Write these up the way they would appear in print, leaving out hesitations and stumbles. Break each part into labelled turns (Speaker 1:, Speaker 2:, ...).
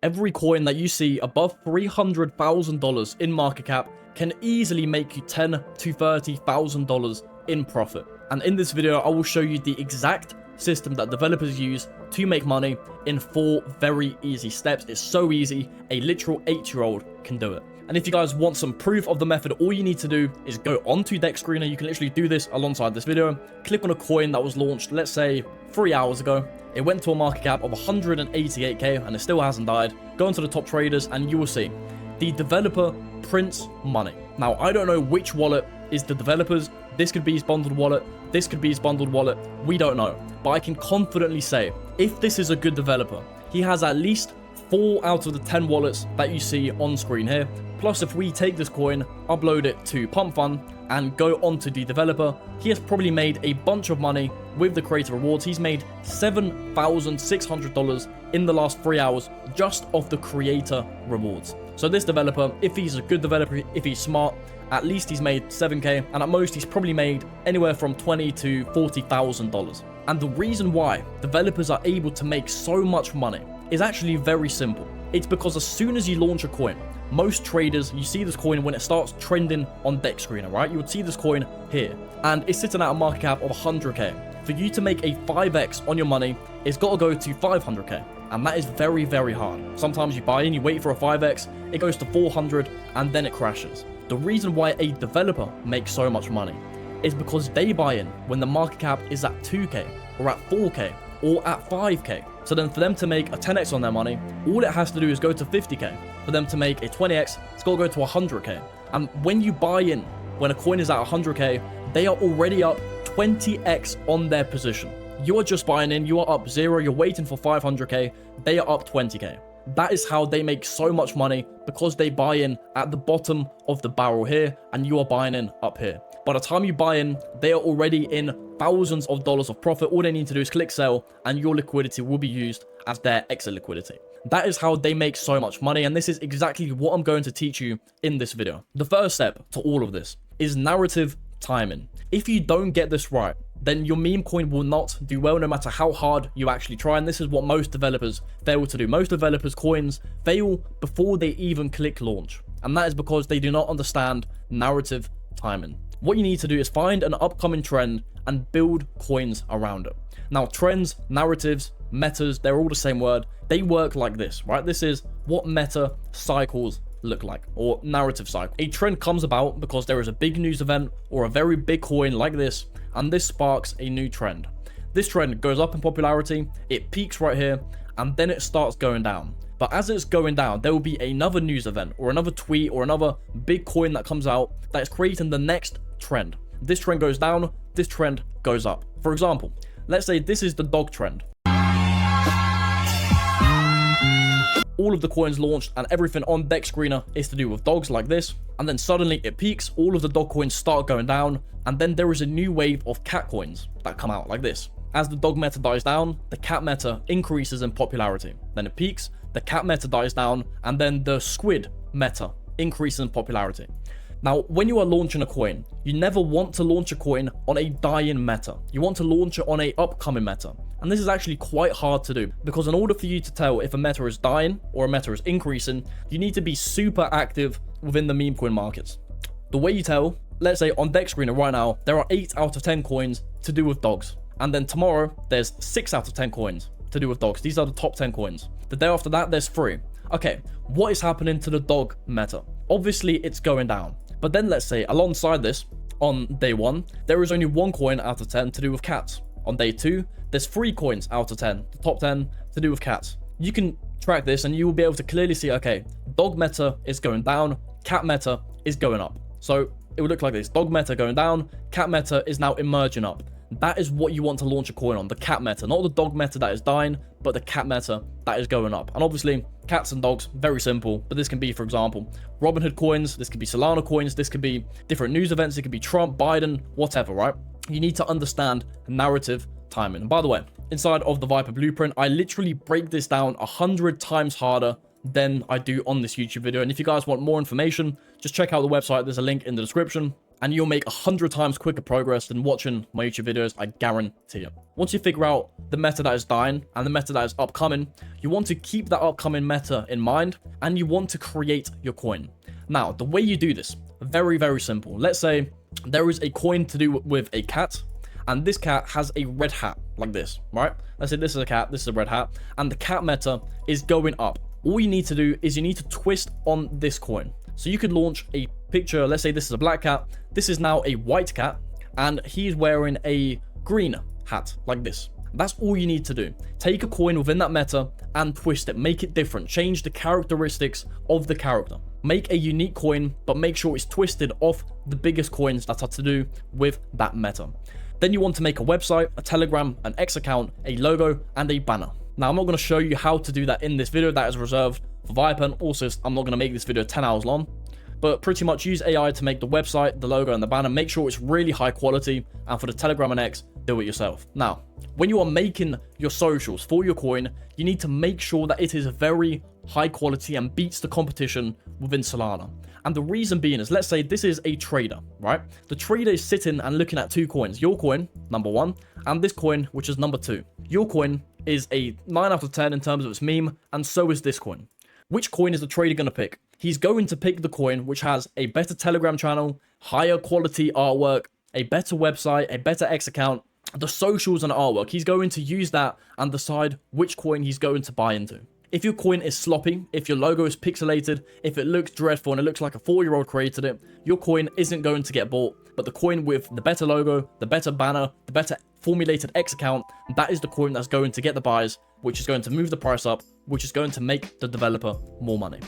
Speaker 1: every coin that you see above $300,000 in market cap can easily make you $10,000 to $30,000 in profit. And in this video, I will show you the exact system that developers use to make money in 4 very easy steps. It's so easy, a literal 8-year-old can do it. And if you guys want some proof of the method, all you need to do is go onto Deck Screener. You can literally do this alongside this video. Click on a coin that was launched, let's say 3 hours ago. It went to a market cap of 188k and it still hasn't died. Go into the top traders and you will see the developer prints money. Now, I don't know which wallet is the developer's. This could be his bundled wallet. This could be his bundled wallet. We don't know. But I can confidently say, if this is a good developer, he has at least 4 out of the 10 wallets that you see on screen here. Plus, if we take this coin, upload it to Pump Fund, and go onto the developer, he has probably made a bunch of money with the creator rewards. He's made $7,600 in the last 3 hours just off the creator rewards. So this developer, if he's a good developer, if he's smart, at least he's made 7k, and at most he's probably made anywhere from $20,000 to $40,000. And the reason why developers are able to make so much money is actually very simple. It's because as soon as you launch a coin, most traders, you see this coin when it starts trending on Deck Screener, right? You would see this coin here, and it's sitting at a market cap of 100k. For you to make a 5x on your money, it's got to go to 500k, and that is very, very hard. Sometimes you buy in, you wait for a 5x, it goes to 400, and then it crashes. The reason why a developer makes so much money is because they buy in when the market cap is at 2k, or at 4k, or at 5k. So then for them to make a 10x on their money, all it has to do is go to 50k. For them to make a 20x, it's got to go to 100k. And when you buy in, when a coin is at 100k, they are already up 20x on their position. You are just buying in, you are up 0, you're waiting for 500k, they are up 20k. That is how they make so much money, because they buy in at the bottom of the barrel here, and you are buying in up here. By the time you buy in, they are already in thousands of dollars of profit. All they need to do is click sell, and your liquidity will be used as their exit liquidity. That is how they make so much money, and this is exactly what I'm going to teach you in this video. The first step to all of this is narrative timing. If you don't get this right, then your meme coin will not do well no matter how hard you actually try. And this is what most developers fail to do. Most developers' coins fail before they even click launch. And that is because they do not understand narrative timing. What you need to do is find an upcoming trend and build coins around it. Now, trends, narratives, metas, they're all the same word. They work like this, right? This is what meta cycles look like, or narrative cycle. A trend comes about because there is a big news event or a very big coin like this, and this sparks a new trend. This trend goes up in popularity, it peaks right here, and then it starts going down. But as it's going down, there will be another news event or another tweet or another big coin that comes out that is creating the next trend. This trend goes down, this trend goes up. For example, let's say this is the dog trend. All of the coins launched and everything on Deck Screener is to do with dogs like this, and then suddenly it peaks, all of the dog coins start going down, and then there is a new wave of cat coins that come out like this. As the dog meta dies down, the cat meta increases in popularity. Then it peaks, the cat meta dies down, and then the squid meta increases in popularity. Now, when you are launching a coin, you never want to launch a coin on a dying meta. You want to launch it on a upcoming meta. And this is actually quite hard to do, because in order for you to tell if a meta is dying or a meta is increasing, you need to be super active within the meme coin markets. The way you tell, let's say on Deck Screener right now, there are 8 out of 10 coins to do with dogs. And then tomorrow, there's 6 out of 10 coins to do with dogs. These are the top 10 coins. The day after that, there's 3. Okay, what is happening to the dog meta? Obviously, it's going down. But then let's say alongside this, on day 1, there is only 1 coin out of 10 to do with cats. On day 2, there's 3 coins out of 10, the top 10 to do with cats. You can track this and you will be able to clearly see, okay, dog meta is going down, cat meta is going up. So it would look like this: dog meta going down, cat meta is now emerging up. That is what you want to launch a coin on, the cat meta, not the dog meta that is dying, but the cat meta that is going up. And obviously, cats and dogs, very simple, but this can be, for example, Robinhood coins, this could be Solana coins, this could be different news events, it could be Trump, Biden, whatever, right? You need to understand narrative timing. And by the way, inside of the Viper Blueprint, I literally break this down 100 times harder than I do on this YouTube video. And if you guys want more information, just check out the website. There's a link in the description. and you'll make 100 times quicker progress than watching my YouTube videos, I guarantee it. Once you figure out the meta that is dying and the meta that is upcoming, you want to keep that upcoming meta in mind, and you want to create your coin. Now, the way you do this, very, very simple. Let's say there is a coin to do with a cat, and this cat has a red hat like this, right? Let's say this is a cat, this is a red hat, and the cat meta is going up. All you need to do is you need to twist on this coin. So you could launch a picture. Let's say this is a black cat. This is now a white cat, and he's wearing a green hat like this. That's all you need to do. Take a coin within that meta and twist it. Make it different. Change the characteristics of the character. Make a unique coin, but make sure it's twisted off the biggest coins that are to do with that meta. Then you want to make a website, a Telegram, an X account, a logo, and a banner. Now, I'm not going to show you how to do that in this video. That is reserved for Viper. Also, I'm not going to make this video 10 hours long. But pretty much use AI to make the website, the logo, and the banner. Make sure it's really high quality. And for the Telegram and X, do it yourself. Now, when you are making your socials for your coin, you need to make sure that it is very high quality and beats the competition within Solana. And the reason being is, let's say this is a trader, right? The trader is sitting and looking at two coins. Your coin, number 1, and this coin, which is number 2. Your coin is a 9 out of 10 in terms of its meme, and so is this coin. Which coin is the trader going to pick? He's going to pick the coin which has a better Telegram channel, higher quality artwork, a better website, a better X account, the socials and artwork. He's going to use that and decide which coin he's going to buy into. If your coin is sloppy, if your logo is pixelated, if it looks dreadful and it looks like a 4-year-old created it, your coin isn't going to get bought. But the coin with the better logo, the better banner, the better formulated X account, that is the coin that's going to get the buys, which is going to move the price up, which is going to make the developer more money.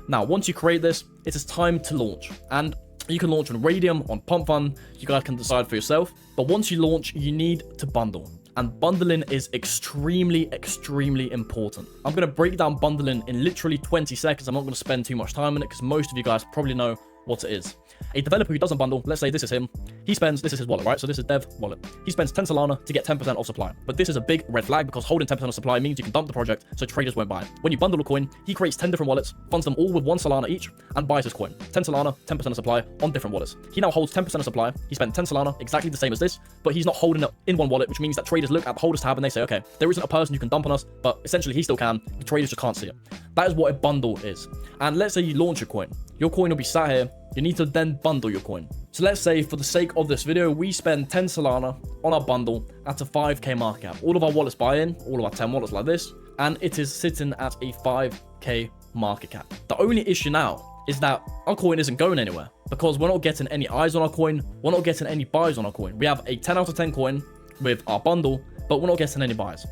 Speaker 1: Now, once you create this, it is time to launch. And you can launch on Radium, on Pump Fund, you guys can decide for yourself. But once you launch, you need to bundle. And bundling is extremely, extremely important. I'm going to break down bundling in literally 20 seconds. I'm not going to spend too much time on it because most of you guys probably know what it is. A developer who doesn't bundle, let's say this is him, this is his wallet, right? So this is dev wallet. He spends 10 Solana to get 10% of supply. But this is a big red flag because holding 10% of supply means you can dump the project so traders won't buy it. When you bundle a coin, he creates 10 different wallets, funds them all with 1 Solana each, and buys his coin. 10 Solana, 10% of supply on different wallets. He now holds 10% of supply. He spent 10 Solana, exactly the same as this, but he's not holding it in one wallet, which means that traders look at the holders tab and they say, okay, there isn't a person who can dump on us, but essentially he still can. The traders just can't see it. That is what a bundle is. And let's say you launch your coin. Your coin will be sat here. You need to then bundle your coin. So let's say for the sake of this video, we spend 10 Solana on our bundle at a 5k market cap. All of our wallets buy in, all of our 10 wallets like this, and it is sitting at a 5k market cap. The only issue now is that our coin isn't going anywhere because we're not getting any eyes on our coin. We're not getting any buys on our coin. We have a 10 out of 10 coin with our bundle, but we're not getting any buys.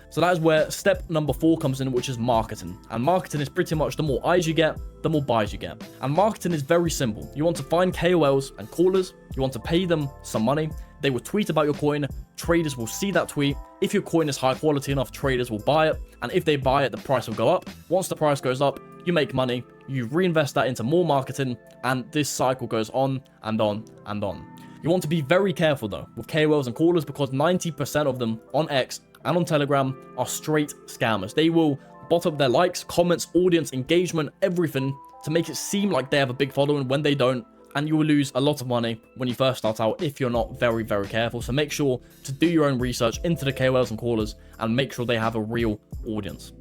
Speaker 1: So that is where step number 4 comes in, which is marketing. And marketing is pretty much the more eyes you get, the more buys you get. And marketing is very simple. You want to find KOLs and callers. You want to pay them some money. They will tweet about your coin. Traders will see that tweet. If your coin is high quality enough, traders will buy it. And if they buy it, the price will go up. Once the price goes up, you make money. You reinvest that into more marketing. And this cycle goes on and on and on. You want to be very careful though with KOLs and callers because 90% of them on X and on Telegram are straight scammers. They will bot up their likes, comments, audience, engagement, everything to make it seem like they have a big following when they don't. And you will lose a lot of money when you first start out if you're not very, very careful. So make sure to do your own research into the KOLs and callers and make sure they have a real audience.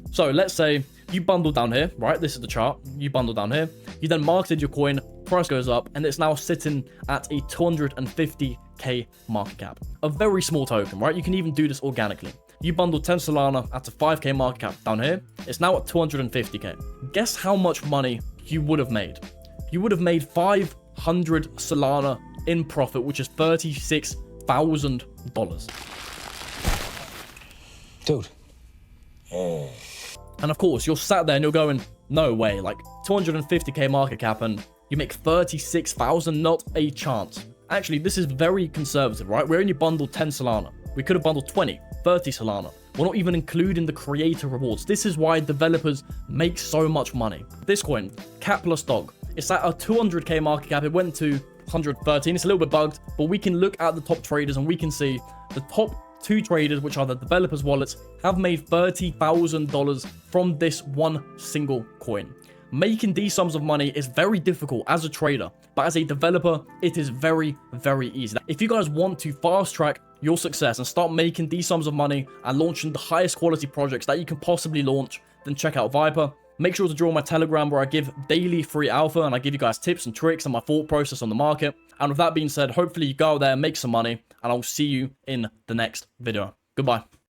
Speaker 1: So let's say you bundle down here, right? This is the chart. You bundle down here. You then marketed your coin, price goes up, and it's now sitting at a 250k market cap. A very small token, right? You can even do this organically. You bundle 10 Solana at a 5k market cap down here. It's now at 250k. Guess how much money you would have made? You would have made 500 Solana in profit, which is $36,000.
Speaker 2: Dude.
Speaker 1: And of course, you're sat there and you're going, no way, like 250k market cap and you make 36,000, not a chance. Actually, this is very conservative, right? We only bundled 10 Solana. We could have bundled 20, 30 Solana. We're not even including the creator rewards. This is why developers make so much money. This coin, Cat Plus Dog, it's at a 200k market cap. It went to 113. It's a little bit bugged, but we can look at the top traders and we can see the top 2 traders, which are the developers' wallets, have made $30,000 from this one single coin. making these sums of money is very difficult as a trader, but as a developer, it is very, very easy. If you guys want to fast track your success and start making these sums of money and launching the highest quality projects that you can possibly launch, then check out Viper. Make sure to join my Telegram where I give daily free alpha and I give you guys tips and tricks and my thought process on the market. And with that being said, hopefully you go out there, make some money, and I'll see you in the next video. Goodbye.